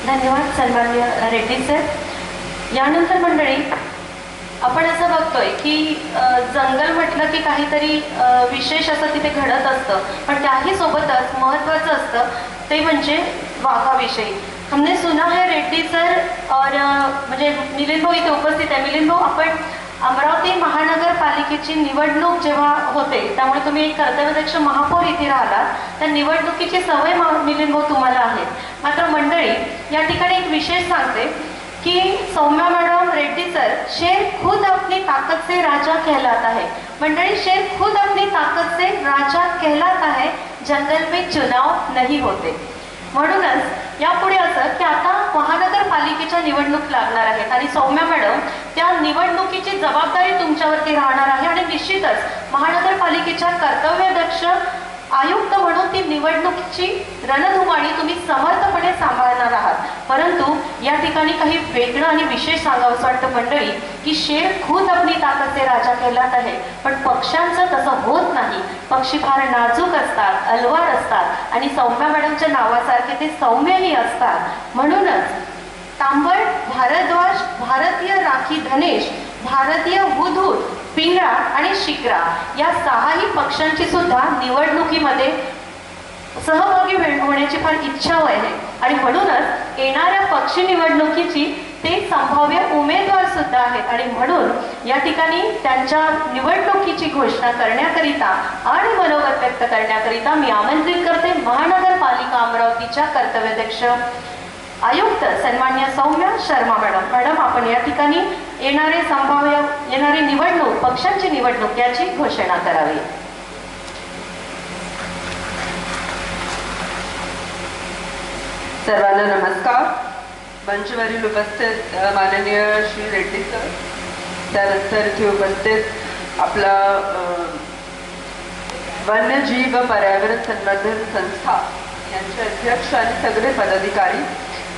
धन्यवाद सन्माननीय रेड्डी सर. यानंतर मंडळी आपण असं बघतोय की जंगल म्हटलं की काहीतरी विशेष असं तिथे घडत असतं, पण त्याही सोबतच महत्त्वाचं असतं ते म्हणजे वाघाविषयी. हमने सुना है रेड्डी सर और म्हणजे मिलिंद भाऊ इथे उपस्थित आहे. मिलिंद भाऊ, आपण अमरावती महानगरपालिकेची निवडणूक जेव्हा होते त्यामुळे तुम्ही एक कर्तव्यदक्ष महापौर इथे राहिलात, त्या निवडणुकीची सवय मिलिंद भाऊ तुम्हाला आहे. मात्र मंडळी या ठिकाणी एक विशेष सांगते कि सौम्या मैडम, रेड्डी सर, शेर खुद अपनी ताकत से राजा कहलाता है. मंडळी, शेर खुद अपनी ताकत से राजा कहलाता है, जंगल में चुनाव नहीं होते. म्हणूनच यापुढे असं की आता महानगरपालिकेच्या निवडणूक लागणार आहेत आणि सौम्या मॅडम त्या निवडणुकीची जबाबदारी तुमच्यावरती राहणार आहे आणि निश्चितच महानगरपालिकेच्या कर्तव्यदक्ष आयुक्त म्हणून ती निवडणुकीची रणधुमाळी तुम्ही समर्थपणे सांभाळणार आहात. परंतु या ठिकाणी काही वेगळं आणि विशेष सांगावंसं वाटतं मंडळी की शेर खुद अपनी ताकद से राजा कहलात आहे, पण पक्ष्यांचं तसं होत नाही. पक्षी फार नाजूक असतात, अलवार असतात आणि सौम्या मॅडमच्या नावासारखे ते सौम्यही असतात. म्हणूनच तांबट, भारद्वाज, भारतीय राखी धनेश, भारतीय हुदहुद, पिंगळा आणि शिक्रा या 6ही पक्ष्यांची सुद्धा निवडणुकीमध्ये सहभागी होण्याची फार इच्छा आहे आणि म्हणूनच येणाऱ्या पक्षी निवडणुकीची ते संभाव्य उमेदवार सुद्धा आहेत. आणि म्हणून या ठिकाणी त्यांच्या निवडणुकीची घोषणा करण्याकरिता आणि मनोगत व्यक्त करण्याकरिता मी आमंत्रित करते महानगरपालिका अमरावतीच्या कर्तव्यदक्ष आयुक्त सन्मान्य सौम्या शर्मा मॅडम. मॅडम, आपण या ठिकाणी येणारी निवडणूक, पक्षांची निवडणूक याची घोषणा करावी. सर्वांना नमस्कार. मंचवरील उपस्थित माननीय श्री रेड्डी सर, त्यानंतर इथे उपस्थित आपला वन्यजीव व पर्यावरण संवर्धन संस्था यांचे अध्यक्ष आणि सगळे पदाधिकारी,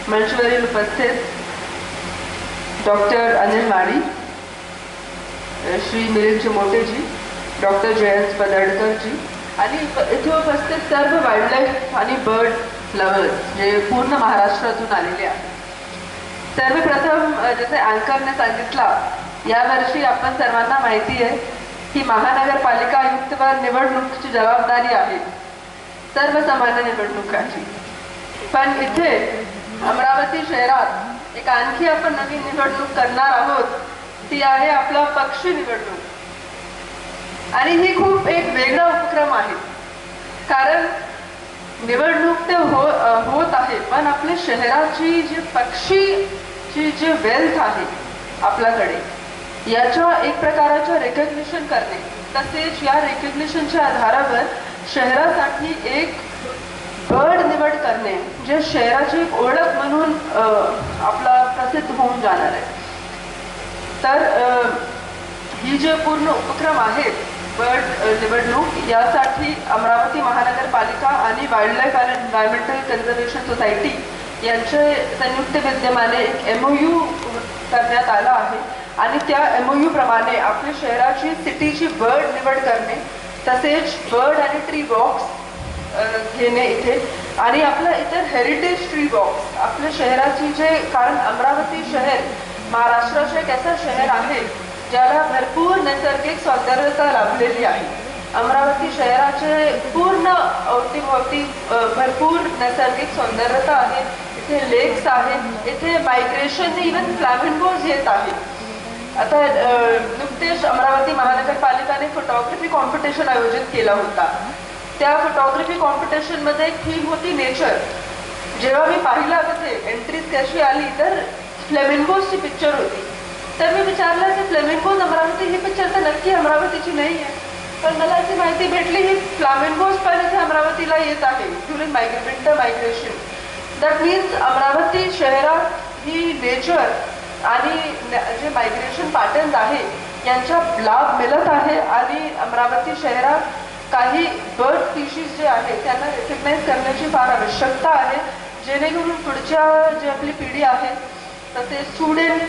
मंचवरील उपस्थित डॉक्टर अनिल माड़ी, श्री मिलिंद चिमोटेजी, डॉक्टर जयंत पदळकरजी आणि इथे उपस्थित सर्व वाईल्डलाईफ आणि बर्ड लवर्स जे पूर्ण महाराष्ट्रातून आलेले आहेत. सर्वप्रथम जसे अँकरने सांगितला, यावर्षी आपण सर्वांना माहिती आहे की महानगरपालिका आयुक्तवर निवडणुकीची जबाबदारी आहे, सर्वसामान्य निवडणुकांची. पण इथे अमरावती शहरात एक आणखी आपण नवीन निवडणूक करणार आहोत, ती आहे आपला पक्षी निवडणूक. आणि ही खूप एक वेगळा उपक्रम आहे, कारण निवडणूक ते होत आहे, पण आपल्या शहराची जी पक्षीची जी वेल्थ आहे आपल्याकडे, याच्या एक प्रकाराच्या रेकग्निशन करणे, तसेच या रेकग्निशनच्या आधारावर शहरासाठी एक बर्ड निवड करणे, जे शहराची एक ओळख म्हणून आपला प्रसिद्ध होऊन जाणार आहे. तर ही जे पूर्ण उपक्रम आहे बर्ड निवडणूक, यासाठी अमरावती महानगरपालिका आणि wildlife and environmental conservation society यांचे संयुक्त विद्यमाने एक MOU करण्यात आला आहे आणि त्या MOU प्रमाणे आपल्या शहराची सिटीची बर्ड निवड करणे, तसेच बर्ड आणि ट्री बॉक्स घेणे इथे, आणि आपलं इतर हेरिटेज ट्री बॉक्स आपल्या शहराची जे, कारण अमरावती शहर महाराष्ट्राचे एक असं शहर आहे ज्याला भरपूर नैसर्गिक सौंदर्यता लाभलेली आहे. अमरावती शहराचे पूर्ण अवतीभोवती भरपूर नैसर्गिक सौंदर्यता आहे. इथे लेक्स आहेत, इथे मायग्रेशन इव्हन फ्लॅमिंगोज येत आहे. आता नुकतेच अमरावती महानगरपालिकाने फोटोग्राफी कॉम्पिटिशन आयोजित केला होता. त्या फोटोग्राफी कॉम्पिटिशनमध्ये एक थीम होती नेचर. जेव्हा मी पाहिला तिथे एंट्रीज कशी आली तर फ्लेमिंगोजची पिक्चर होती. तर मी विचारलं की फ्लेमिंगोज अमरावती, ही पिक्चर तर नक्की अमरावतीची नाही आहे, पण मला अशी माहिती भेटली ही फ्लामिंगोज पण इथे अमरावतीला येत आहे during winter migration. That means Amravati शहरात ही नेचर आणि जे मायग्रेशन पॅटर्न्स आहे यांचा लाभ मिळत आहे आणि अमरावती शहरात काही बर्ड स्पीशीज जे आहेत त्यांना रेकग्नाइज करण्याची फार आवश्यकता आहे, जेणेकरून पुढच्या जी आपली पिढी आहे तसेच स्टुडंट,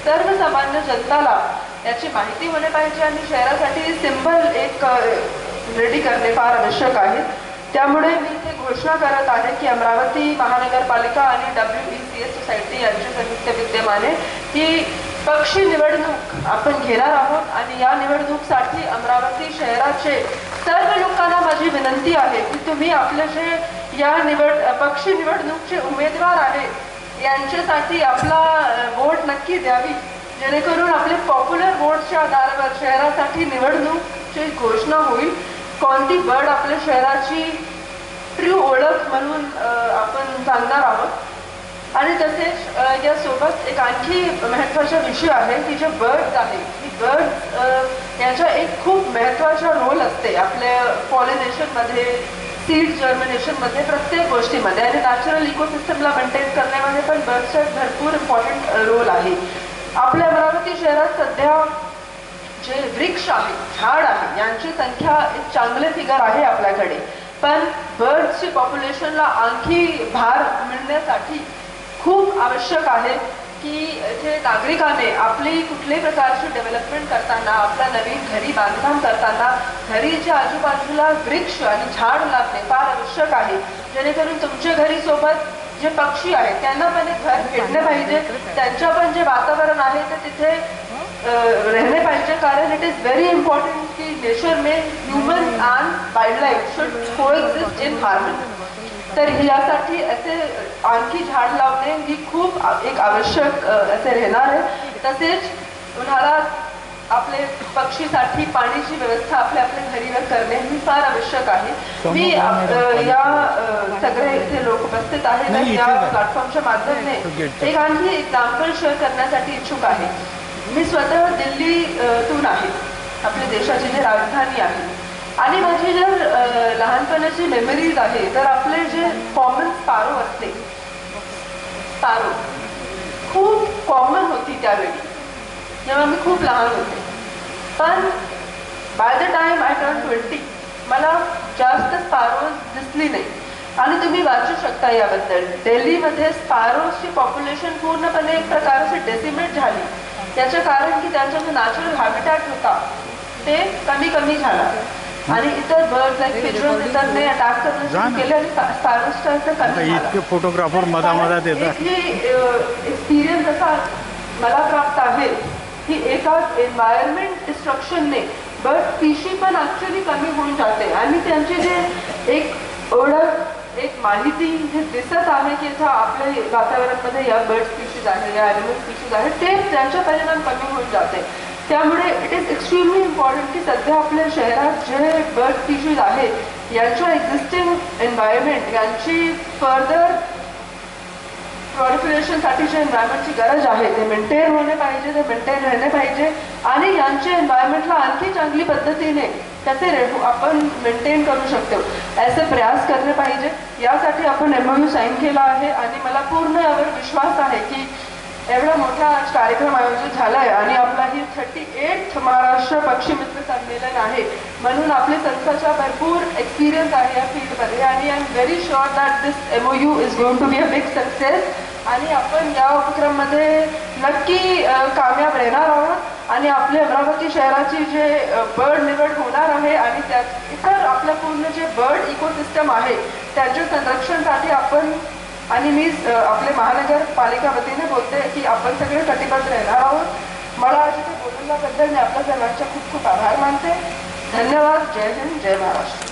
सर्वसामान्य जनताला याची माहिती होणे पाहिजे आणि शहरासाठी सिंबल एक रेडी करणे फार आवश्यक आहे. त्यामुळे मी इथे घोषणा करत आहे की अमरावती महानगरपालिका आणि WECS सोसायटी यांच्या संयुक्त विद्यमाने ही पक्षी निवडणूक आपण घेणार आहोत आणि या निवडणूकसाठी अमरावती शहराचे सर्व लोकांना माझी विनंती आहे की तुम्ही आपले जे या पक्षी निवडणूकचे उमेदवार आहेत यांच्यासाठी आपला वोट नक्की द्यावी, जेणेकरून आपले पॉप्युलर वोटच्या आधारावर शहरासाठी निवडणूकची घोषणा होईल. कोणती बर्ड आपल्या शहराची ट्रू ओळख म्हणून आपण सांगणार आहोत. आणि तसेच यासोबत एक आणखी महत्त्वाचा विषय आहे की जे बर्ड्स आहे, ही बर्ड्स यांचा एक खूप महत्त्वाचा रोल असते आपल्या पॉलिनेशनमध्ये, सीड जर्मिनेशनमध्ये, प्रत्येक गोष्टीमध्ये. आणि नॅचरल इकोसिस्टमला मेंटेन करण्यामध्ये पण बर्ड्सचा भरपूर इम्पॉर्टंट रोल आहे. आपल्या अमरावती शहरात सध्या जे वृक्ष आहे, झाड आहे, यांची संख्या एक चांगले फिगर आहे आपल्याकडे. पण बर्ड्सची पॉप्युलेशनला आणखी भार मिळण्यासाठी खूप आवश्यक आहे की इथे नागरिकांनी आपली कुठल्याही प्रकारची डेव्हलपमेंट करताना, आपला नवीन घरी बांधकाम करताना घरीच्या आजूबाजूला वृक्ष आणि झाड लावणे फार आवश्यक आहे, जेणेकरून तुमच्या घरी सोबत जे पक्षी आहेत त्यांना पण एक घर भेटले पाहिजे, त्यांच्या पण जे वातावरण आहे ते तिथे रहने पाहिजे. कारण इट इज व्हेरी इम्पॉर्टंट की नेचर में human and wild life should coexist in harmony. तर यासाठी असे आणखी झाड लावणे ही खूप एक आवश्यक असे राहणार आहे. तसेच उन्हाळ्यात आपले पक्षीसाठी पाण्याची व्यवस्था आपल्या घरीवर करणे ही फार आवश्यक आहे. मी या सगळे इथे लोक उपस्थित आहेत या प्लॅटफॉर्मच्या माध्यमाने एक आणखी एक्झाम्पल शेअर करण्यासाठी इच्छुक आहे. मी स्वतः दिल्लीतून आहे, आपल्या देशाची जी राजधानी आहे. आणि माझी जर लहानपणाची मेमरीज आहे तर आपले जे कॉमन स्पारो असते, स्पारो खूप कॉमन होती त्यावेळी जेव्हा मी खूप लहान होते. पण by the time I turn 20 मला जास्त स्पारोज दिसली नाही. आणि तुम्ही वाचू शकता याबद्दल. दिल्लीमध्ये स्पारोजची पॉप्युलेशन पूर्णपणे एक प्रकारे डेसिमेट झाली. त्याचं कारण की त्यांचा जो नॅचरल हॅबिटॅट होता ते कमी कमी झाला आणि इतर बर्ड्स लाईक पिजन्स इतरने अटॅक करणं सुरू केले आणि स्पारोजचं कमी झालं. फोटोग्राफर मधामधात येतात. एक्सपिरियन्स असा मला प्राप्त आहे की एका एन्व्हायरमेंट डिस्ट्रक्शनने बर्ड स्पीशी पण ॲक्च्युली कमी होऊन जाते आणि त्यांचे जे एक ओळख, एक माहिती जे दिसत आहे की इथं आपल्या वातावरणामध्ये या बर्ड स्पीशीज आहे, या ॲनिमल स्पीशीज आहे, ते त्यांचा परिणाम कमी होऊन जाते. त्यामुळे इट इज एक्स्ट्रीमली इम्पॉर्टंट की सध्या आपल्या शहरात जे बर्ड स्पीशीज आहेत यांच्या एक्झिस्टिंग एन्व्हायरमेंट यांची फर्दर प्रोलिफरेशनसाठी जे एन्व्हायरमेंटची गरज आहे ते मेंटेन होणे पाहिजे, ते मेंटेन राहणे पाहिजे आणि यांच्या एन्व्हायरमेंटला आणखी चांगली पद्धतीने कसे आपण मेंटेन करू शकतो असे प्रयास करणे पाहिजे. यासाठी आपण MOU साईन केला आहे आणि मला पूर्ण यावर विश्वास आहे की एवढा मोठा आज कार्यक्रम आयोजित झाला आहे आणि आपला ही 38th महाराष्ट्र पक्षी मित्र संमेलन आहे. म्हणून आपल्या संस्थाचा भरपूर एक्सपिरियन्स आहे या फील्डमध्ये आणि I am very sure that this MOU is going to be a big success आणि आपण या उपक्रमामध्ये नक्की कामयाब राहणार आहोत आणि आपल्या अमरावती शहराची जे बर्ड निवड होणार आहे आणि त्यात इतर आपलं पूर्ण जे बर्ड इकोसिस्टम आहे त्याच्या संरक्षणासाठी आपण आणि मी आपले महानगरपालिका वतीने बोलते की आपण सगळे कटिबद्ध राहणार आहोत. मला आज इथे बोलण्याबद्दल मी आपल्या सर्वांचे खूप खूप आभार मानते. धन्यवाद. जय हिंद, जय महाराष्ट्र.